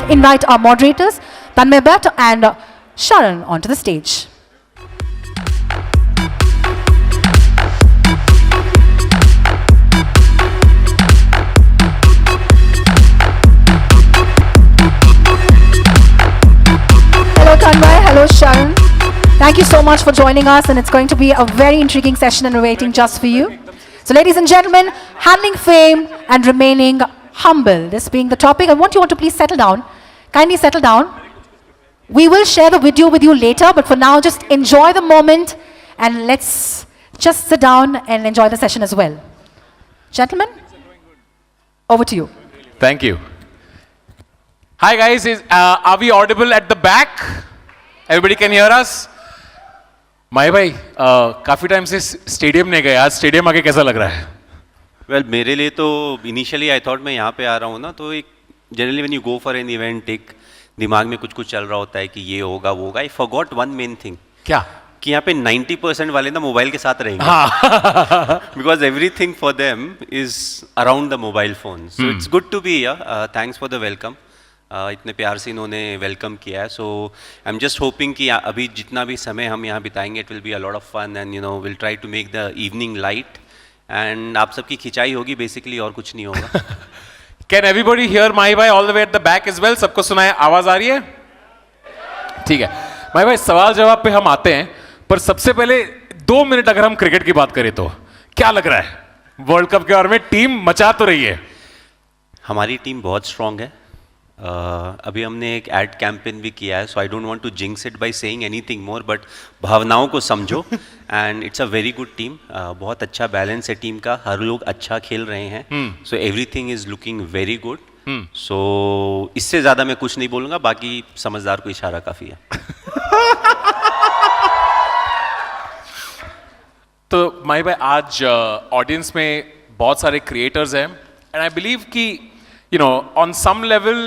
invite our moderators, Tanmay Bhatt and Sharan, onto the stage. Hello Tanmay, hello Sharan. Thank you so much for joining us, and it's going to be a very intriguing session and we're waiting just for you. So ladies and gentlemen, handling fame and remaining humble, this being the topic, I want you all to please settle down. Kindly settle down. We will share the video with you later, but for now, just enjoy the moment and let's just sit down and enjoy the session as well. Gentlemen, over to you. Thank you. Hi guys, are we audible at the back? Everybody can hear us? माई भाई काफ़ी time से stadium नहीं गए, आज stadium आके कैसा लग रहा है? वेल मेरे लिए तो इनिशियली आई थॉट मैं यहाँ पे आ रहा हूँ ना, तो एक generally when you go for an event एक दिमाग में कुछ कुछ चल रहा होता है कि ये होगा वो होगा. I forgot one main thing. क्या? कि यहाँ पे 90% वाले ना मोबाइल के साथ रहेंगे. Because everything for them is around the mobile phone. So it's good to be here. Thanks for the welcome. इतने प्यार से इन्होंने वेलकम किया है. So I am just hoping कि अभी जितना भी समय हम यहाँ बिताएंगे it will be a lot of fun and you know will try to make the evening light and आप सबकी खिंचाई होगी बेसिकली, और कुछ नहीं होगा. कैन एवरीबॉडी हियर माई भाई all the way at the back as well? सबको सुनाए, आवाज आ रही है? ठीक है माई भाई, सवाल जवाब पे हम आते हैं, पर सबसे पहले 2 मिनट अगर हम क्रिकेट की बात करें तो क्या लग रहा है वर्ल्ड कप के बारे में? टीम मचा तो रही है. हमारी टीम बहुत स्ट्रांग है. अभी हमने एक एड कैंपेन भी किया है, so I don't want to jinx it by saying anything more, but भावनाओं को समझो. And it's a very good team. बहुत अच्छा बैलेंस है टीम का, हर लोग अच्छा खेल रहे हैं. So everything is looking very good. So इससे ज़्यादा मैं कुछ नहीं बोलूँगा, बाकी समझदार को इशारा काफ़ी है. तो माई भाई, आज ऑडियंस में बहुत सारे क्रिएटर्स हैं एंड आई बिलीव कि you know on some level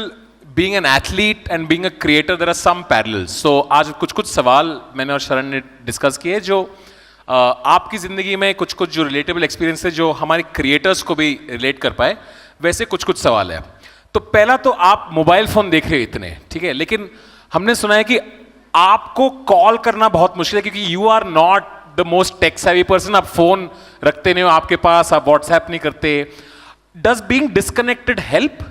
being an athlete and being a creator there are some parallels. So आज कुछ सवाल मैंने और शरण ने डिस्कस किए जो आपकी ज़िंदगी में कुछ जो रिलेटेबल एक्सपीरियंस है जो हमारे क्रिएटर्स को भी रिलेट कर पाए, वैसे कुछ सवाल है. तो पहला तो आप मोबाइल फ़ोन देख रहे हो इतने, ठीक है, लेकिन हमने सुना है कि आपको कॉल करना बहुत मुश्किल है क्योंकि you are not the most tech savvy person. आप फ़ोन रखते नहीं हो आपके पास, आप व्हाट्सएप नहीं करते. Does being disconnected help?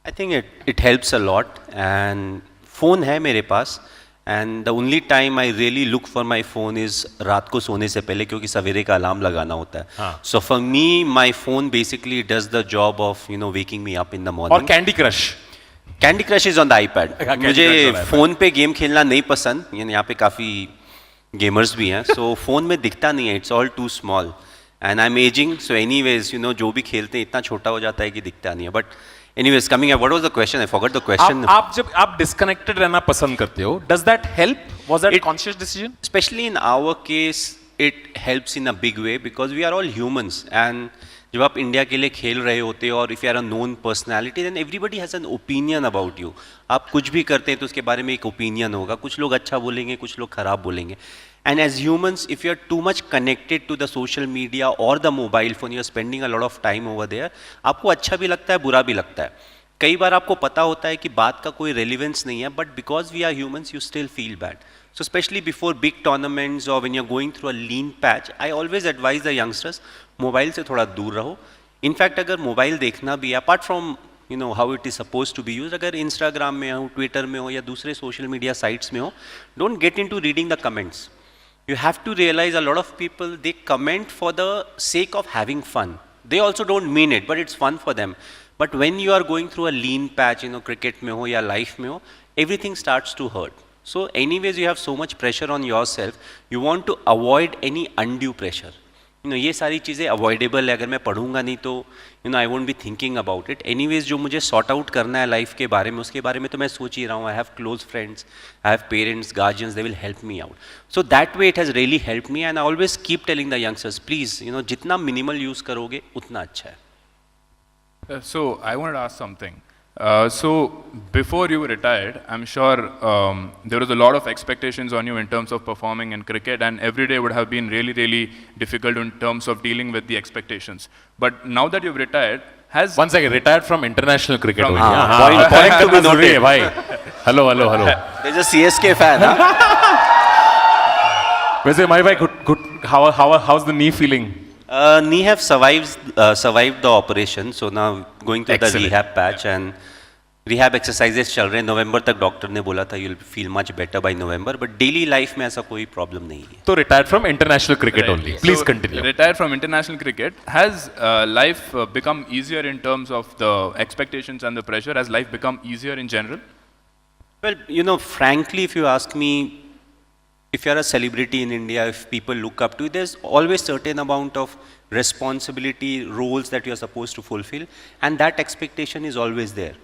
I think it helps a lot. And phone है मेरे पास. And the only time I really look for my phone is रात को सोने से पहले, क्योंकि सवेरे का अलार्म लगाना होता है. So for me, my phone basically does the job of waking me up in the morning. और Candy Crush? Candy Crush is on the iPad. मुझे फोन पे गेम खेलना नहीं पसंद. यहाँ पे काफ़ी गेमर्स भी हैं. So फोन में दिखता नहीं है. It's all too small. And I'm aging, so anyways, जो भी खेलते हैं इतना छोटा हो जाता है कि दिखता नहीं है. But anyways, coming up, what was the question? I forgot the question. आप जब आप disconnected रहना पसंद करते हो, does that help? Was that a conscious decision? Especially in our case, it helps in a big way because we are all humans. And जब आप India के लिए खेल रहे होते हो और if you are a known personality, then everybody has an opinion about you. आप कुछ भी करते हैं तो उसके बारे में एक opinion होगा. कुछ लोग अच्छा बोलेंगे, कुछ लोग खराब बोलेंगे. And as humans, if you are too much connected to the social media or the mobile phone, you are spending a lot of time over there. आपको अच्छा भी लगता है, बुरा भी लगता है. कई बार आपको पता होता है कि बात का कोई relevance नहीं है, but because we are humans, you still feel bad. So especially before big tournaments or when you're going through a lean patch, I always advise the youngsters, mobile से थोड़ा दूर रहो. इनफैक्ट अगर मोबाइल देखना भी, apart from how it is suppose to be use, अगर Instagram में हो, ट्विटर में हो या दूसरे सोशल मीडिया साइट्स में हो, don't get into reading the comments. You have to realize a lot of people, they comment for the sake of having fun. They also don't mean it, but it's fun for them. But when you are going through a lean patch, cricket mein ho ya life mein ho, everything starts to hurt. So anyways, you have so much pressure on yourself. You want to avoid any undue pressure. ये सारी चीज़ें avoidable है. अगर मैं पढ़ूंगा नहीं तो I won't be thinking about it. Anyways जो मुझे सॉर्ट आउट करना है लाइफ के बारे में, उसके बारे में तो मैं सोच ही रहा हूँ. I have close friends, I have parents, guardians, they will help me out. So that way it has really help me. And I always keep telling the youngsters, please जितना मिनिमल यूज़ करोगे उतना अच्छा है. So I wanted to ask something. So before you retired, I'm sure there was a lot of expectations on you in terms of performing in cricket, and every day would have been really, really difficult in terms of dealing with the expectations. But now that you've retired, has One second, retired from international cricket. From- only. point to be noted. Bhai. Hello. There's a CSK fan. Huh? वैसे my bhai, how's the knee feeling? Knee have survived the operation, so now going through Excellent. the rehab patch and rehab exercises चल रहे हैं. November तक doctor ने बोला था you'll feel much better by November, but daily life में ऐसा कोई problem नहीं है. So retired from international cricket Right. only. Please So, continue. Retired from international cricket. Has life become easier in terms of the expectations and the pressure? Has life become easier in general? Well, frankly, if you ask me, if you're a celebrity in India, if people look up to you, there's always certain amount of responsibility, roles that you're supposed to fulfill, and that expectation is always there.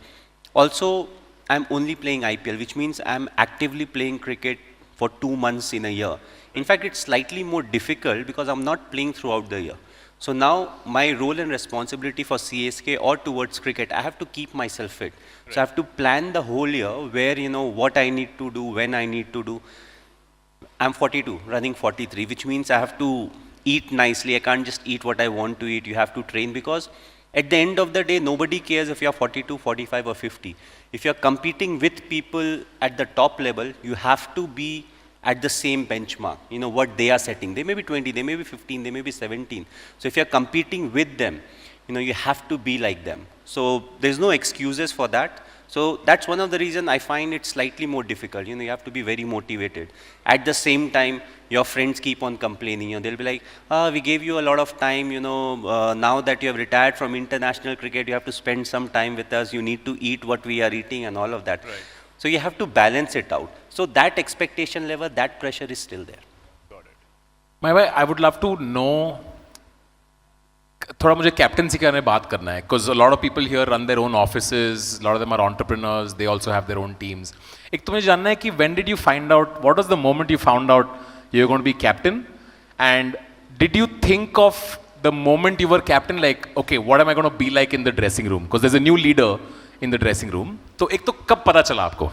Also, I'm only playing IPL, which means I'm actively playing cricket for 2 months in a year. In fact, it's slightly more difficult because I'm not playing throughout the year. So now my role and responsibility for CSK or towards cricket, I have to keep myself fit. Right. So I have to plan the whole year where, what I need to do, when I need to do. I'm 42, running 43, which means I have to eat nicely. I can't just eat what I want to eat. You have to train because at the end of the day, nobody cares if you're 42, 45 or 50. If you're competing with people at the top level, you have to be at the same benchmark, what they are setting. They may be 20, they may be 15, they may be 17. So if you're competing with them, you have to be like them. So there's no excuses for that. So that's one of the reasons I find it slightly more difficult. You have to be very motivated. At the same time, your friends keep on complaining. They'll be like, we gave you a lot of time, now that you have retired from international cricket, you have to spend some time with us. You need to eat what we are eating and all of that. Right. So you have to balance it out. So that expectation level, that pressure is still there. Got it. My bhai, I would love to know, थोड़ा मुझे captaincy के बारे में बात करना है because a lot of people here run their own offices, a lot of them are entrepreneurs, they also have their own teams. एक तो मुझे जानना है कि when did you find out, what was the moment you found out you were going to be captain, and did you think of the moment you were captain like, okay, what am I going to be like in the dressing room, because there's a new leader in the dressing room. तो एक तो कब पता चला आपको?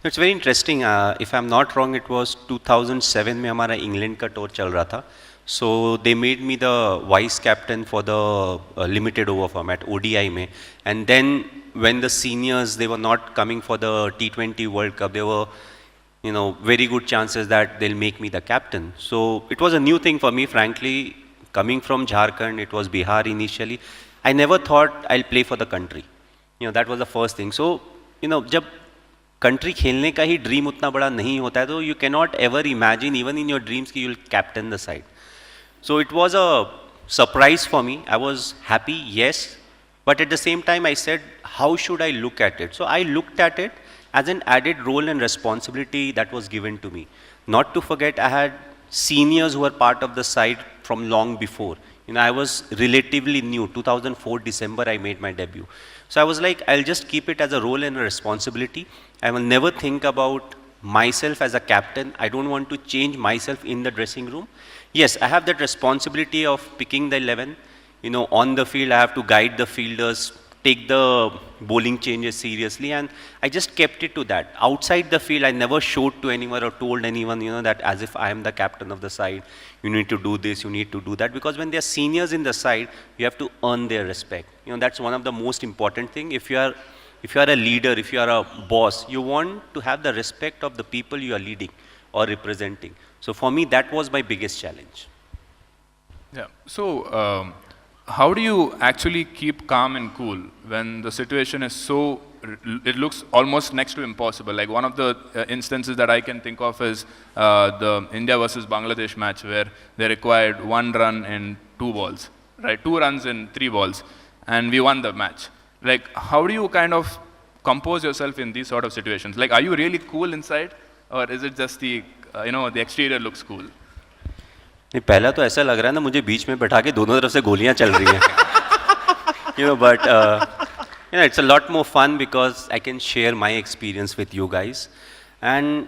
It's very interesting. If I'm not wrong, it was 2007 में हमारा England का टूर चल रहा था. So they made me the vice captain for the limited over format ODI में, and then when the seniors, they were not coming for the T20 World Cup, there were very good chances that they'll make me the captain. So it was a new thing for me, frankly. Coming from Jharkhand, it was Bihar initially. I never thought I'll play for the country. That was the first thing. So जब country खेलने का ही dream उतना बड़ा नहीं होता है, तो you cannot ever imagine even in your dreams कि you'll captain the side. So it was a surprise for me. I was happy, yes, but at the same time I said, how should I look at it? So I looked at it as an added role and responsibility that was given to me. Not to forget, I had seniors who were part of the side from long before. I was relatively new. 2004 December I made my debut. So I was like, I'll just keep it as a role and a responsibility. I will never think about myself as a captain. I don't want to change myself in the dressing room. Yes, I have that responsibility of picking the 11. On the field, I have to guide the fielders, take the bowling changes seriously, and I just kept it to that. Outside the field, I never showed to anyone or told anyone, that as if I am the captain of the side, you need to do this, you need to do that, because when they are seniors in the side, you have to earn their respect. That's one of the most important thing. If you are a leader, if you are a boss, you want to have the respect of the people you are leading or representing. So for me, that was my biggest challenge. Yeah. So how do you actually keep calm and cool when the situation is so, it looks almost next to impossible? Like one of the instances that I can think of is the India versus Bangladesh match, where they required 1 run in 2 balls, right? 2 runs in 3 balls, and we won the match. Like, how do you kind of compose yourself in these sort of situations? Like, are you really cool inside, or is it just the the exterior looks cool? नहीं, पहला तो ऐसा लग रहा है ना मुझे बीच में बैठा के दोनों तरफ से गोलियां चल रही हैं. But it's a lot more fun because I can share my experience with you guys, and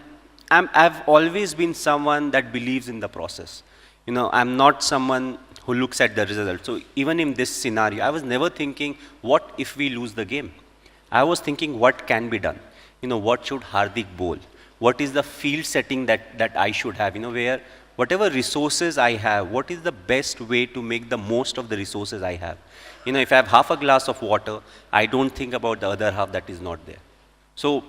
I've always been someone that believes in the process. I'm not someone who looks at the result. So even in this scenario, I was never thinking, what if we lose the game? I was thinking, what can be done? What should Hardik bowl? What is the field setting that I should have? Where whatever resources I have, what is the best way to make the most of the resources I have? You know, if I have half a glass of water, I don't think about the other half that is not there. So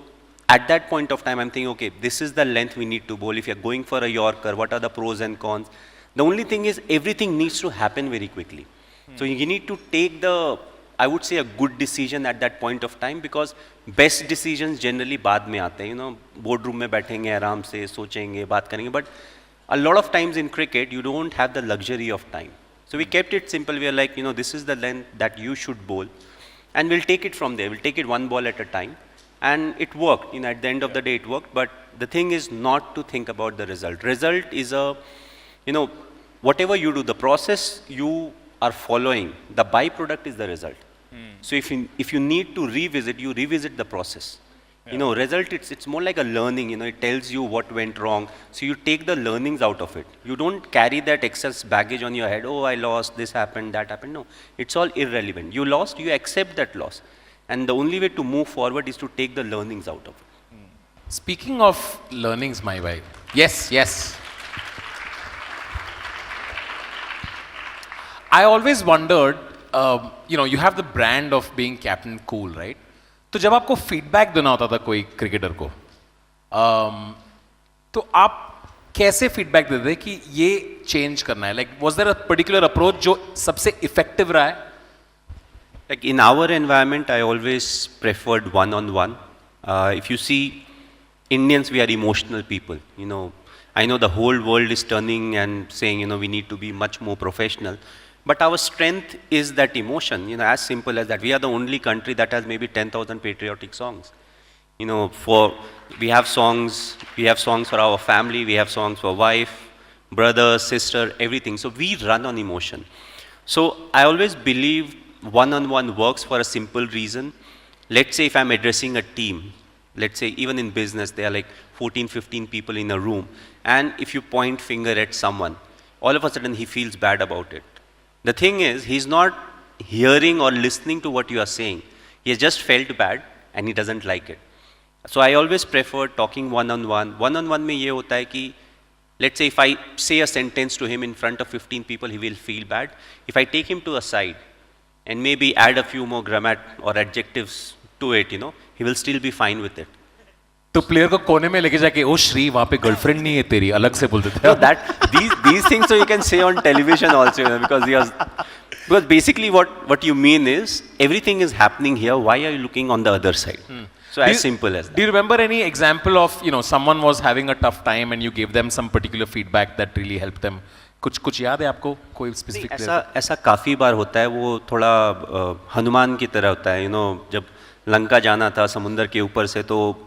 at that point of time, I'm thinking, okay, this is the length we need to bowl. If you're going for a Yorker, what are the pros and cons? The only thing is everything needs to happen very quickly. So you need to take the, I would say, a good decision at that point of time, because best decisions generally बाद में आते हैं. You know, boardroom में बैठेंगे आराम से सोचेंगे बात करेंगे. But a lot of times in cricket, you don't have the luxury of time. So we kept it simple. We are like, you know, this is the length that you should bowl, and we'll take it from there. We'll take it one ball at a time. And it worked, you know, at the end of the day it worked, but the thing is not to think about the result. Result is a, you know, whatever you do, the process you are following, the byproduct is the result. So if you need to revisit, you revisit the process. You know, result, it's more like a learning, you know, it tells you what went wrong. So you take the learnings out of it. You don't carry that excess baggage on your head, oh, I lost, this happened, that happened. No, it's all irrelevant. You lost, you accept that loss. And the only way to move forward is to take the learnings out of it. Speaking of learnings, my wife. Yes, yes. I always wondered, you know, you have the brand of being Captain Cool, right? तो जब आपको feedback देना होता था कोई cricketer को, तो आप कैसे feedback देते थे कि ये change करना है? Like, was there a particular approach जो सबसे effective रहा है? Like in our environment, I always preferred one-on-one. If you see, Indians, we are emotional people. You know, I know the whole world is turning and saying, you know, we need to be much more professional. But our strength is that emotion, you know, as simple as that. We are the only country that has maybe 10,000 patriotic songs. You know, we have songs for our family, we have songs for wife, brother, sister, everything. So we run on emotion. So I always believe one-on-one works for a simple reason. Let's say if I'm addressing a team, let's say even in business, there are like 14, 15 people in a room. And if you point finger at someone, all of a sudden he feels bad about it. The thing is, he's not hearing or listening to what you are saying. He has just felt bad and he doesn't like it. So I always prefer talking one-on-one. One-on-one में ये होता है कि, let's say if I say a sentence to him in front of 15 people, he will feel bad. If I take him to a side and maybe add a few more grammar or adjectives to it, you know, he will still be fine with it. तो player को कोने में लेके जाके ओ श्री वहाँ पे girlfriend नहीं है तेरी अलग से बोल देते हैं. No, these things so you can say on television also, you know, because basically what you mean is everything is happening here. Why are you looking on the other side? So as simple as that. Do you remember any example of, you know, someone was having a tough time and you gave them some particular feedback that really helped them? कुछ याद है आपको कोई specific? ऐसा काफ़ी बार होता है. वो थोड़ा हनुमान की तरह होता है. You know, जब लंका जाना था समुंदर के ऊपर से, तो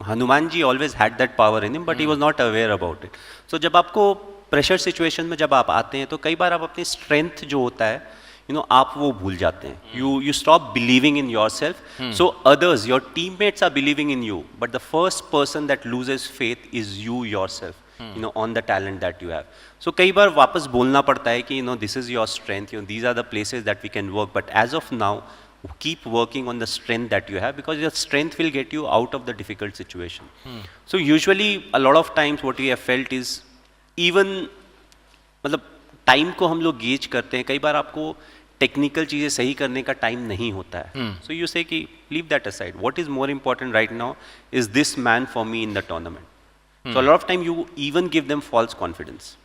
Hanuman ji always had that power in him, but he was not aware about it. So जब आपको प्रेशर सिचुएशन में जब आप आते हैं, तो कई बार आप अपनी स्ट्रेंथ जो होता है, you know, आप वो भूल जाते हैं. You stop believing in yourself. So others, your teammates are believing in you, but the first person that loses faith is you yourself. You know, on the talent that you have. So कई बार वापस बोलना पड़ता है कि, you know, this is your strength. You know, these are the places that we can work. But as of now, keep working on the strength that you have, because your strength will get you out of the difficult situation. So usually a lot of times what we have felt is, even मतलब time को हम लोग gauge करते हैं, कई बार आपको technical चीज़ें सही करने का टाइम नहीं होता है. So you say कि leave that aside. What is more important right now is this man for me in the tournament. So a lot of time you even give them false confidence.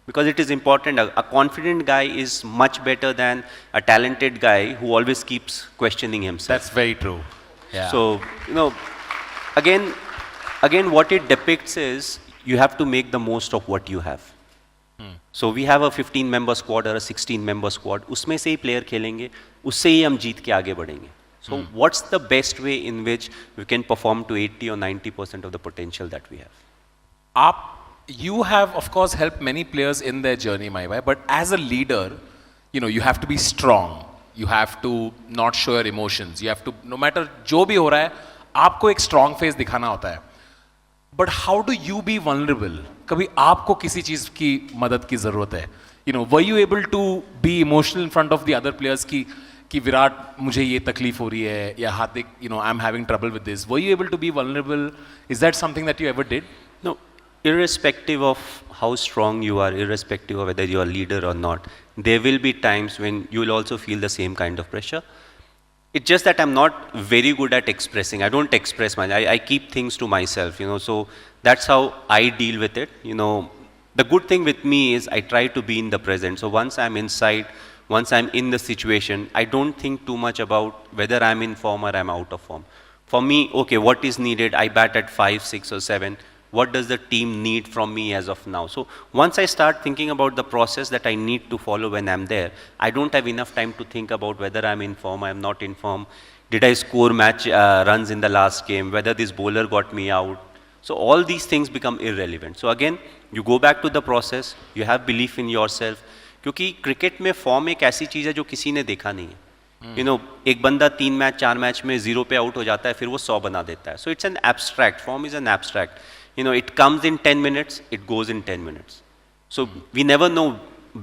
Because it is important. A confident guy is much better than a talented guy who always keeps questioning himself. That's very true. Yeah. So, you know, again, what it depicts is you have to make the most of what you have. So we have a 15-member squad or a 16-member squad. उसमें से ही player खेलेंगे, उससे ही हम जीत के आगे बढ़ेंगे. So what's the best way in which we can perform to 80 or 90% of the potential that we have? You have, of course, helped many players in their journey, my way. But as a leader, you know, you have to be strong. You have to not show your emotions. You have to, no matter जो भी हो रहा है, आपको एक strong face दिखाना होता है. But how do you be vulnerable? कभी आपको किसी चीज़ की मदद की ज़रूरत है. You know, were you able to be emotional in front of the other players कि विराट मुझे ये तकलीफ हो रही है या हार्दिक, you know, I'm having trouble with this. Were you able to be vulnerable? Is that something that you ever did? No. irrespective of how strong you are, irrespective of whether you are a leader or not, there will be times when you will also feel the same kind of pressure. It's just that I'm not very good at expressing. I don't express much. I keep things to myself, so that's how I deal with it. The good thing with me is I try to be in the present. So once I'm inside, once I'm in the situation, I don't think too much about whether I'm in form or I'm out of form. For me, okay, what is needed? I bat at 5, 6 or 7. What does the team need from me as of now? So once I start thinking about the process that I need to follow when I'm there, I don't have enough time to think about whether I'm in form, I'm not in form. Did I score match runs in the last game? Whether this bowler got me out? So all these things become irrelevant. So again, you go back to the process, you have belief in yourself. क्योंकि cricket में form एक ऐसी चीज़ है जो किसी ने देखा नहीं है. एक बंदा 3 मैच 4 मैच में 0 पे आउट हो जाता है, फिर वो 100 बना देता है. So it's an abstract, form is an abstract. It comes in 10 minutes, it goes in 10 minutes. So we never know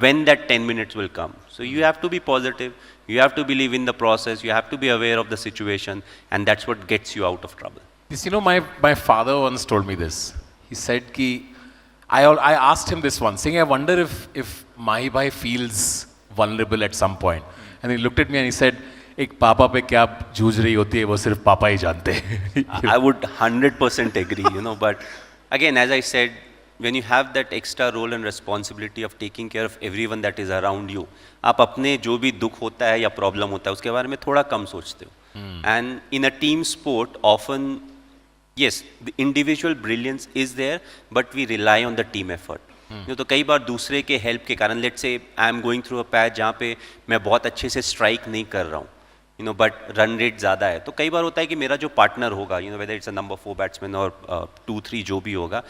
when that 10 minutes will come. So you have to be positive, you have to believe in the process, you have to be aware of the situation, and that's what gets you out of trouble. This, my father once told me this. He said ki, I asked him this once, saying, I wonder if Mahi Bhai feels vulnerable at some point. And he looked at me and he said, एक पापा पे क्या जूझ रही होती है वो सिर्फ पापा ही जानते हैं. I would 100% agree, but again, as I said, when you have that extra role and responsibility of taking care of everyone that is around you, आप अपने जो भी दुख होता है या प्रॉब्लम होता है उसके बारे में थोड़ा कम सोचते हो. And in a team sport, often, yes, the individual brilliance is there, but we rely on the team effort. तो कई बार दूसरे के हेल्प के कारण, let's say I am going through a patch जहाँ पे मैं बहुत अच्छे से स्ट्राइक नहीं कर रहा हूँ, बट रन रेट ज़्यादा है, तो कई बार होता है कि मेरा जो पार्टनर होगा, whether it's a number 4 batsman और 2-3 जो भी होगा,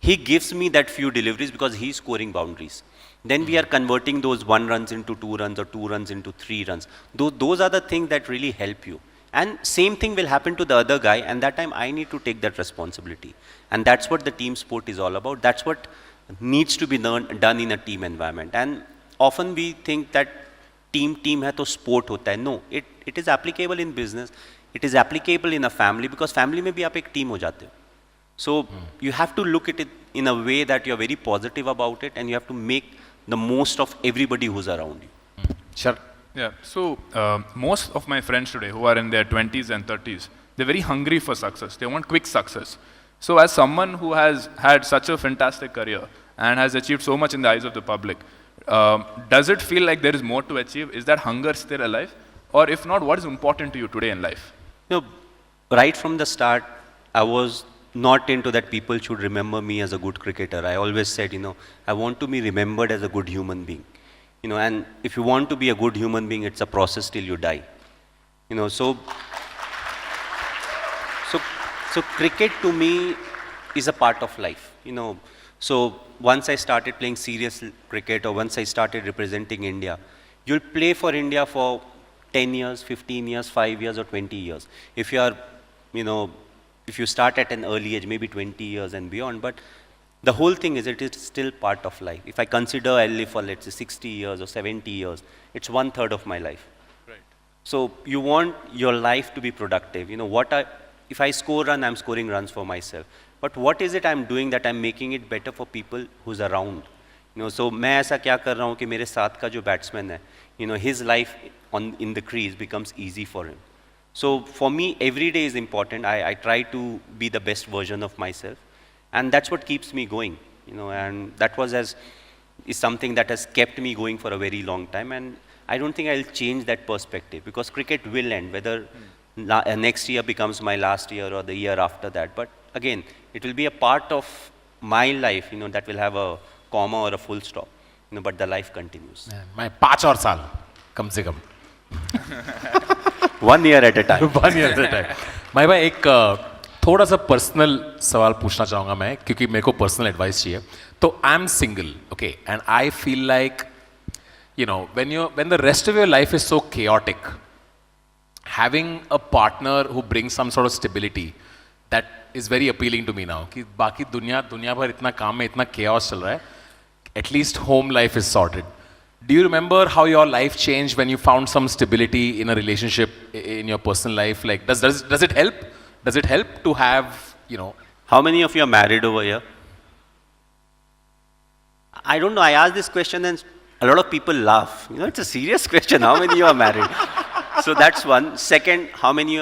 he gives me that few deliveries because he is scoring boundaries. Then we are converting those 1 runs into 2 runs or 2 runs into 3 runs. Those are the things that really help you. And same thing will happen to the other guy, and that time I need to take that responsibility. And that's what the team sport is all about. That's what needs to be done in a team environment. And often we think that team है तो sport होता है. No, it is applicable in business. It is applicable in a family, because family में भी आप एक team हो जाते हो. So you have to look at it in a way that you are very positive about it, and you have to make the most of everybody who's around you. Sure. Yeah. So most of my friends today who are in their 20s and 30s, they're very hungry for success. They want quick success. So as someone who has had such a fantastic career and has achieved so much in the eyes of the public, does it feel like there is more to achieve? Is that hunger still alive? Or if not, what is important to you today in life? Right from the start, I was not into that people should remember me as a good cricketer. I always said, I want to be remembered as a good human being. And if you want to be a good human being, it's a process till you die. So cricket to me is a part of life. So once I started playing serious cricket, or once I started representing India, you'll play for India for 10 years, 15 years, 5 years or 20 years. If you are, if you start at an early age, maybe 20 years and beyond, but the whole thing is it is still part of life. If I consider I live for, let's say, 60 years or 70 years, it's 1/3 of my life. Right. So you want your life to be productive. If I score run, I'm scoring runs for myself. But what is it I'm doing that I'm making it better for people who's around? So मैं ऐसा क्या कर रहा हूँ कि मेरे साथ का जो बैट्समैन है, his life in the crease becomes easy for him. So for me, every day is important. I try to be the best version of myself, and that's what keeps me going. And that is something that has kept me going for a very long time. And I don't think I'll change that perspective, because cricket will end, whether next year becomes my last year or the year after that. But again, it will be a part of my life, that will have a comma or a full stop, but the life continues. मैं 5 और साल कम से कम. 1 year at a time. 1 year at a time. मैं भाई एक थोड़ा सा personal सवाल पूछना चाहूँगा मैं, क्योंकि मेरे को पर्सनल एडवाइस चाहिए. तो I am single, okay, and I feel like when the rest of your life is so chaotic, having a partner who brings some sort of stability, that is very appealing to me now. कि बाकी दुनिया भर इतना काम में इतना chaos चल रहा है, at least home life is sorted. Do you remember how your life changed when you found some stability in a relationship in your personal life? Like, does it help? Does it help to have, How many of you are married over here? I don't know, I asked this question and a lot of people laugh. You know, it's a serious question. How many you are married? So that's one. Second, how many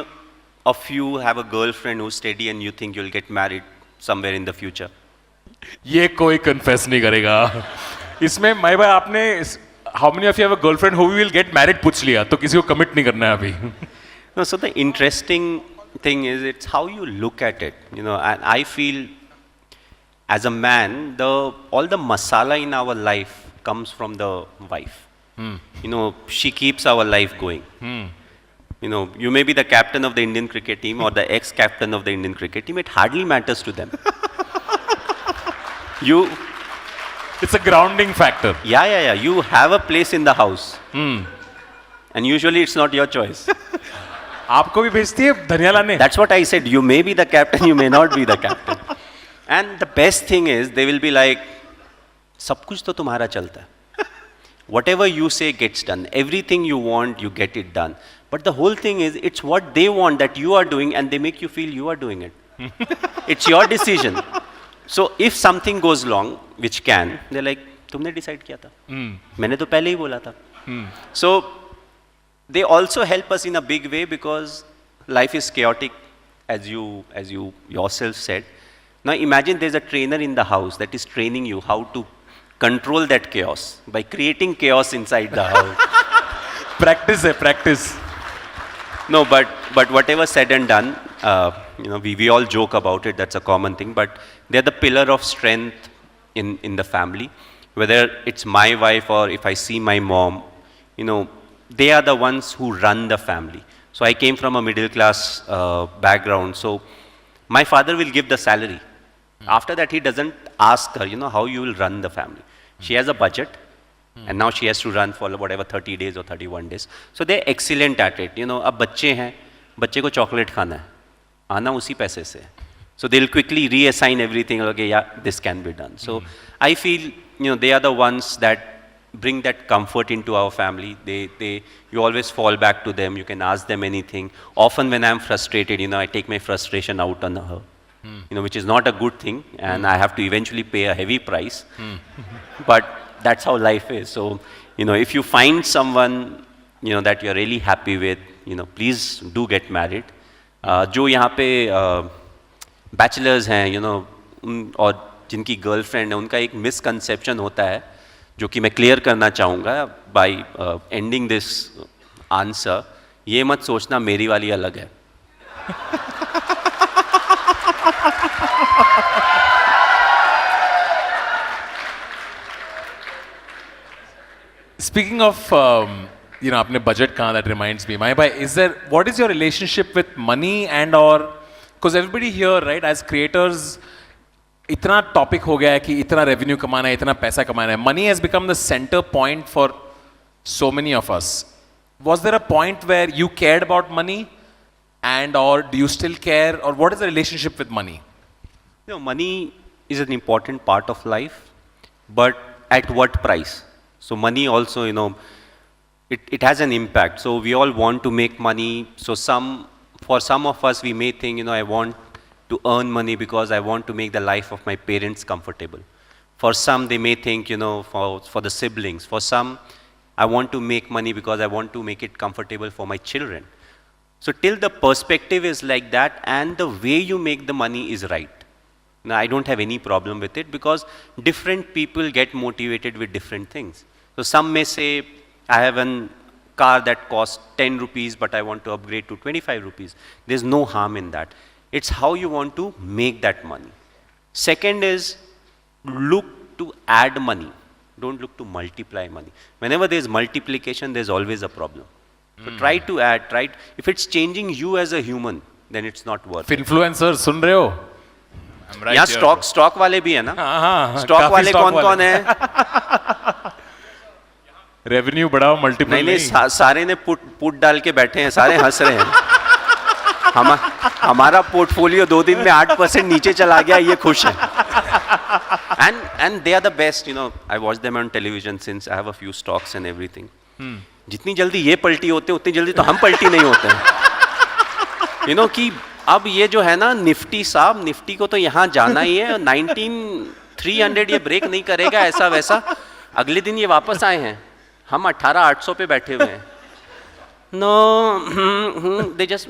of you have a girlfriend who's steady and you think you'll get married somewhere in the future? ये कोई confess नहीं करेगा. इसमें माई भाई आपने how many of you have a girlfriend who will get married पूछ लिया, तो किसी को commit नहीं करना है अभी. No, so the interesting thing is it's how you look at it, you know, and I feel as a man, all the masala in our life comes from the wife. You know, she keeps our life going. You know, you may be the captain of the Indian cricket team or the ex-captain of the Indian cricket team, it hardly matters to them. It's a grounding factor. Yeah. You have a place in the house. And usually it's not your choice. आपको भी भेजती है धनिया लाने? That's what I said. You may be the captain, you may not be the captain. And the best thing is, they will be like, सब कुछ तो तुम्हारा चलता है. Whatever you say gets done. Everything you want, you get it done. But the whole thing is, it's what they want that you are doing, and they make you feel you are doing it. It's your decision. So if something goes wrong, which can, they're like, तुमने decide किया था. मैंने तो पहले ही बोला था. So they also help us in a big way because life is chaotic, as you yourself said. Now imagine there's a trainer in the house that is training you how to control that chaos by creating chaos inside the house. Practice. No, but whatever said and done, you know, we all joke about it. That's a common thing. But they're the pillar of strength in the family. Whether it's my wife or if I see my mom, you know, they are the ones who run the family. So I came from a middle class background. So my father will give the salary. After that, he doesn't ask her, you know, how you will run the family. She has a budget. And now she has to run for whatever 30 days or 31 days. So they're excellent at it. You know, अब बच्चे हैं, बच्चे को chocolate खाना है, आना उसी पैसे से. So they'll quickly reassign everything. Okay, yeah, this can be done. So I feel, you know, they are the ones that bring that comfort into our family. You always fall back to them. You can ask them anything. Often when I'm frustrated, you know, I take my frustration out on her. You know, which is not a good thing, and I have to eventually pay a heavy price. But that's how life is. So, you know, if you find someone, you know, that you're really happy with, you know, please do get married. जो यहाँ पे bachelors हैं, you know, और जिनकी girlfriend है, उनका एक misconception होता है, जो कि मैं clear करना चाहूँगा by ending this answer. ये मत सोचना मेरी वाली अलग है. Speaking of, you know, आपने budget कहाँ, that reminds me. My bhai, what is your relationship with money and or, because everybody here, right, as creators, इतना topic हो गया है कि इतना revenue कमाना है, इतना पैसा कमाना है. Money has become the center point for so many of us. Was there a point where you cared about money, and or do you still care, or what is the relationship with money? You know, money is an important part of life, but at what price? So money also, you know, it has an impact. So we all want to make money. So for some of us, we may think, you know, I want to earn money because I want to make the life of my parents comfortable. For some, they may think, you know, for the siblings. For some, I want to make money because I want to make it comfortable for my children. So till the perspective is like that and the way you make the money is right. Now, I don't have any problem with it because different people get motivated with different things. So some may say, I have a car that costs 10 rupees, but I want to upgrade to 25 rupees. There's no harm in that. It's how you want to make that money. Second is, look to add money. Don't look to multiply money. Whenever there's multiplication, there's always a problem. So try to add, if it's changing you as a human, then it's not worth it. Influencers, सुन रहे हो? यहाँ stock वाले भी है ना? Stock वाले कौन है? Revenue बढ़ाओ, multiply नहीं, सारे ने put डाल के बैठे हैं, सारे हंस रहे हैं. हमारा portfolio 2 दिन में 8% नीचे चला गया, ये खुश है. And they are the best, you know. I watch them on television since I have a few stocks and everything. जितनी जल्दी ये पलटी होते हैं, उतनी जल्दी तो हम पलटी नहीं होते हैं. You know कि अब ये जो है ना निफ्टी साहब, निफ्टी को तो यहाँ जाना ही है. 300 ये ब्रेक नहीं करेगा ऐसा वैसा. अगले दिन ये वापस आए हैं, हम 18,800 पे बैठे हुए हैं. नो दे जस्ट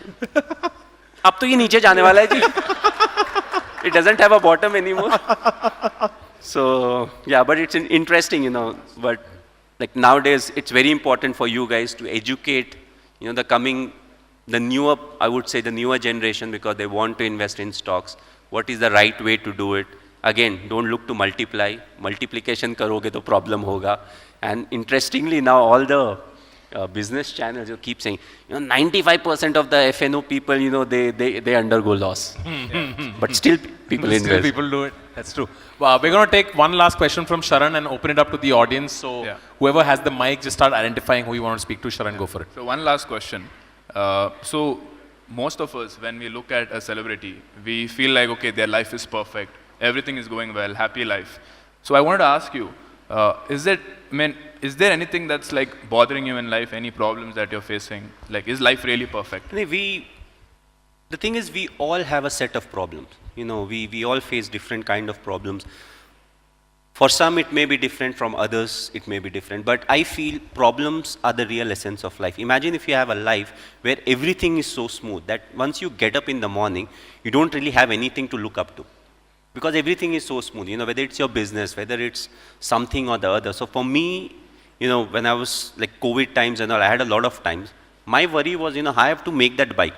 अब तो ये नीचे जाने वाला है जी. It doesn't have a bottom anymore. So yeah, but it's interesting, you know. But like nowadays, it's very important for you guys to educate, you know, the newer, I would say the newer generation, because they want to invest in stocks. What is the right way to do it? Again, don't look to multiply. Multiplication karoge to problem hoga. And interestingly, now all the business channels, you keep saying, you know, 95% of the FNO people, you know, they undergo loss. But still people invest. Still people do it. That's true. We're going to take one last question from Sharan and open it up to the audience. So whoever has the mic, just start identifying who you want to speak to. Sharan, go for it. So one last question. So most of us, when we look at a celebrity, we feel like, okay, their life is perfect. Everything is going well, happy life. So I wanted to ask you, is there anything that's like bothering you in life? Any problems that you're facing? Like, is life really perfect? The thing is, we all have a set of problems. You know, we all face different kind of problems. For some, it may be different. From others, it may be different. But I feel problems are the real essence of life. Imagine if you have a life where everything is so smooth that once you get up in the morning, you don't really have anything to look up to. Because everything is so smooth, you know, whether it's your business, whether it's something or the other. So for me, you know, when I was like COVID times and all, I had a lot of times. My worry was, you know, I have to make that bike.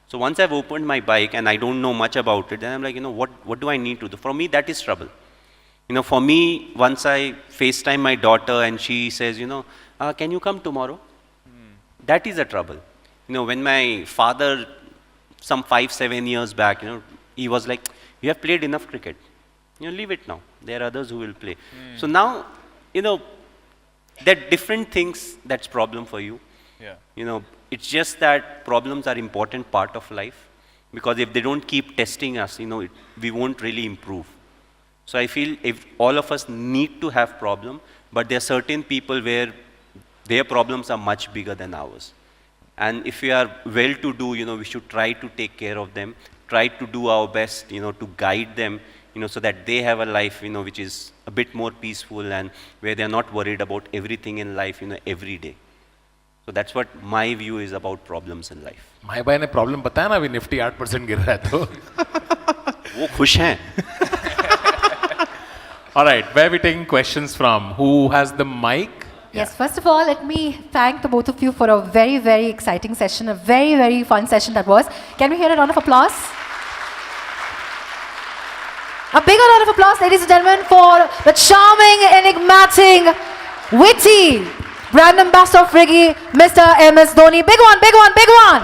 So once I've opened my bike and I don't know much about it, then I'm like, you know, what do I need to do? For me, that is trouble. You know, for me, once I FaceTime my daughter and she says, you know, can you come tomorrow? That is a trouble. You know, when my father, some 5-7 years back, you know, he was like, you have played enough cricket. You know, leave it now. There are others who will play. So now, you know, there are different things that's problem for you. Yeah. You know, it's just that problems are important part of life, because if they don't keep testing us, you know, we won't really improve. So I feel if all of us need to have problem, but there are certain people where their problems are much bigger than ours. And if we are well-to-do, you know, we should try to take care of them, try to do our best, you know, to guide them, you know, so that they have a life, you know, which is a bit more peaceful and where they are not worried about everything in life, you know, every day. So that's what my view is about problems in life. My bhai ne problem बताया ना अभी Nifty 8% गिर रहा है तो. वो खुश हैं. All right, where are we taking questions from? Who has the mic? Yes, first of all, let me thank the both of you for a very, very exciting session, a very, very fun session that was. Can we hear a round of applause? A bigger round of applause, ladies and gentlemen, for the charming, enigmatic, witty brand ambassador of Friggy, Mr. MS Dhoni. Big one, big one, big one.